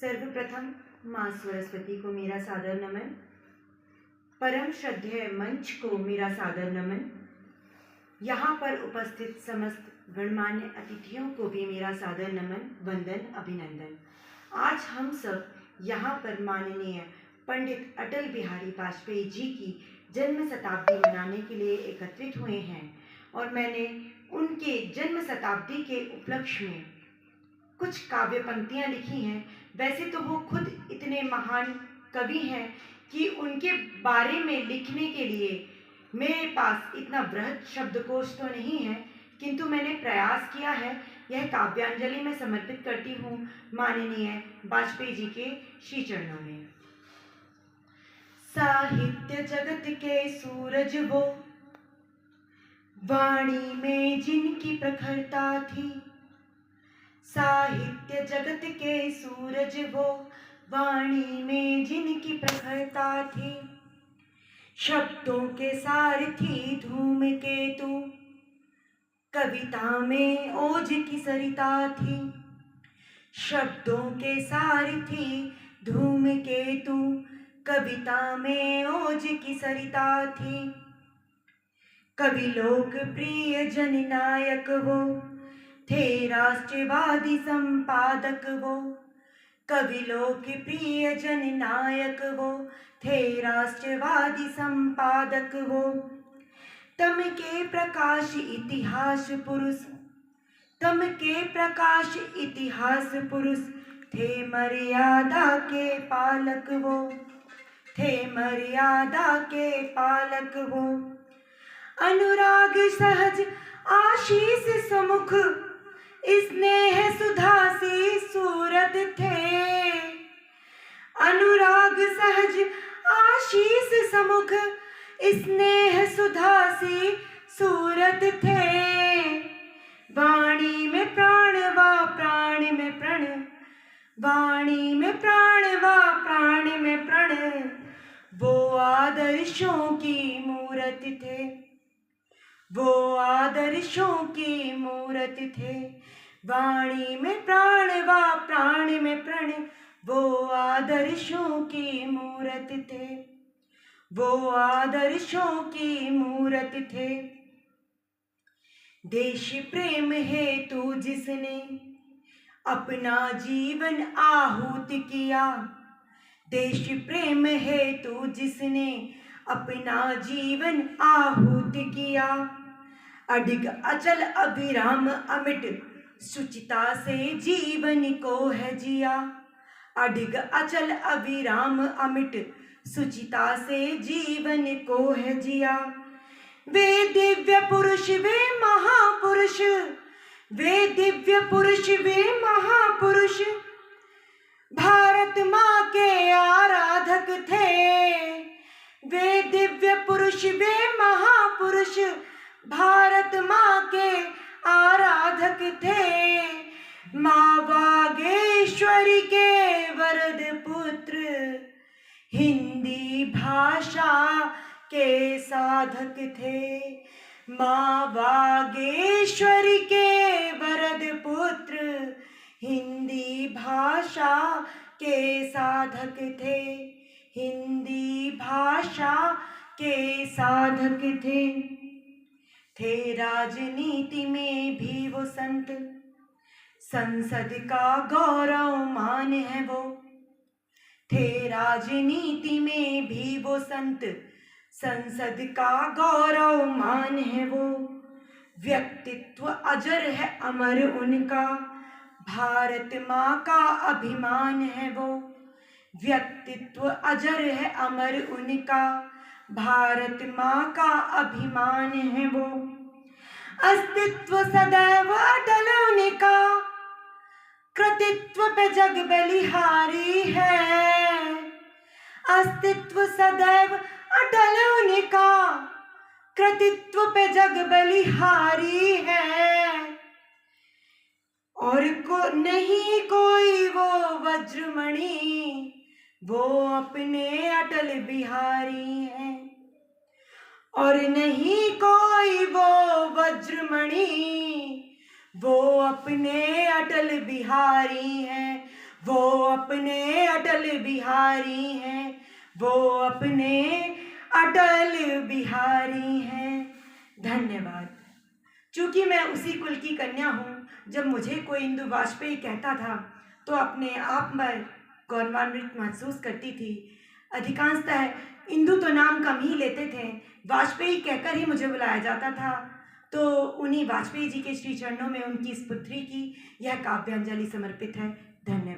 सर्वप्रथम माँ सरस्वती को मेरा सादर नमन, परम श्रद्धेय मंच को मेरा सादर नमन, यहाँ पर उपस्थित समस्त गणमान्य अतिथियों को भी मेरा सादर नमन, वंदन, अभिनंदन। आज हम सब यहाँ पर माननीय पंडित अटल बिहारी वाजपेयी जी की जन्म शताब्दी मनाने के लिए एकत्रित हुए हैं और मैंने उनके जन्म शताब्दी के उपलक्ष्य में कुछ काव्य पंक्तियाँ लिखी हैं। वैसे तो वो खुद इतने महान कवि हैं कि उनके बारे में लिखने के लिए मेरे पास इतना बृहद शब्दकोश तो नहीं है, किंतु मैंने प्रयास किया है। यह काव्यांजलि मैं समर्पित करती हूँ माननीय वाजपेयी जी के श्री चरणों में। साहित्य जगत के सूरज वो, वाणी में जिनकी प्रखरता थी। साहित्य जगत के सूरज वो, वाणी में जिनकी प्रखरता थी। शब्दों के सारथी धूमकेतु, कविता में ओज की सरिता थी। शब्दों के सारथी धूमकेतु, कविता में ओज की सरिता थी। कवि लोकप्रिय जननायक वो, थे राष्ट्रवादी संपादक वो। कवि लोकप्रिय जननायक वो, थे राष्ट्रवादी संपादक वो। तम के प्रकाश इतिहास पुरुष, तम के प्रकाश इतिहास पुरुष, थे मर्यादा के पालक वो, थे मर्यादा के पालक वो। अनुराग सहज आशीष समुख, स्नेह सुधा सी सूरत थे। अनुराग सहज आशीष समुख, स्नेह सुधा सी सूरत थे। वाणी में प्राण व प्राण में प्रण, वाणी में प्राण व प्राण में प्रण, वो आदर्शों की मूरत थे। वो आदर्शों की मूरत थे। वाणी में प्राण व प्राण में प्रण, वो आदर्शों की मूरत थे। वो आदर्शों की मूरत थे। देश प्रेम हेतु जिसने अपना जीवन आहूत किया। देश प्रेम हेतु जिसने अपना जीवन आहूत किया। अडिग अचल अविराम अमिट, शुचिता से जीवन को है जिया। अडिग अचल अविराम अमिट, शुचिता से जीवन को है जिया। वे दिव्य पुरुष वे महापुरुष, वे दिव्य पुरुष वे महापुरुष, भारत माँ के आराधक थे। वे दिव्य पुरुष वे महापुरुष, भारत माँ के आराधक थे। माँ बागेश्वरी के वरद पुत्र, हिंदी भाषा के साधक थे। माँ बागेश्वरी के वरद पुत्र, हिंदी भाषा के साधक थे। हिंदी भाषा के साधक थे राजनीति में भी वो संत, संसद का गौरव मान है वो। थे राजनीति में भी वो संत, संसद का गौरव मान है वो। व्यक्तित्व अजर है अमर उनका, भारत माँ का अभिमान है वो। व्यक्तित्व अजर है अमर उनका, भारत माँ का अभिमान है वो। अस्तित्व सदैव अटल उनका, कृतित्व पे जग बलिहारी है। अस्तित्व सदैव अटल उनका, कृतित्व पे जग बलिहारी है। और को नहीं कोई वो वज्रमणि, वो अपने अटल बिहारी हैं। और नहीं कोई वो वज्रमणि, वो अपने अटल बिहारी हैं। वो अपने अटल बिहारी हैं, वो अपने अटल बिहारी हैं। धन्यवाद। चूँकि मैं उसी कुल की कन्या हूँ, जब मुझे कोई इंदु वाजपेयी कहता था तो अपने आप में गौरवान्वित महसूस करती थी। अधिकांशतः इंदु तो नाम कम ही लेते थे, वाजपेयी कहकर ही मुझे बुलाया जाता था। तो उन्हीं वाजपेयी जी के श्री चरणों में उनकी इस पुत्री की यह काव्यांजलि समर्पित है। धन्यवाद।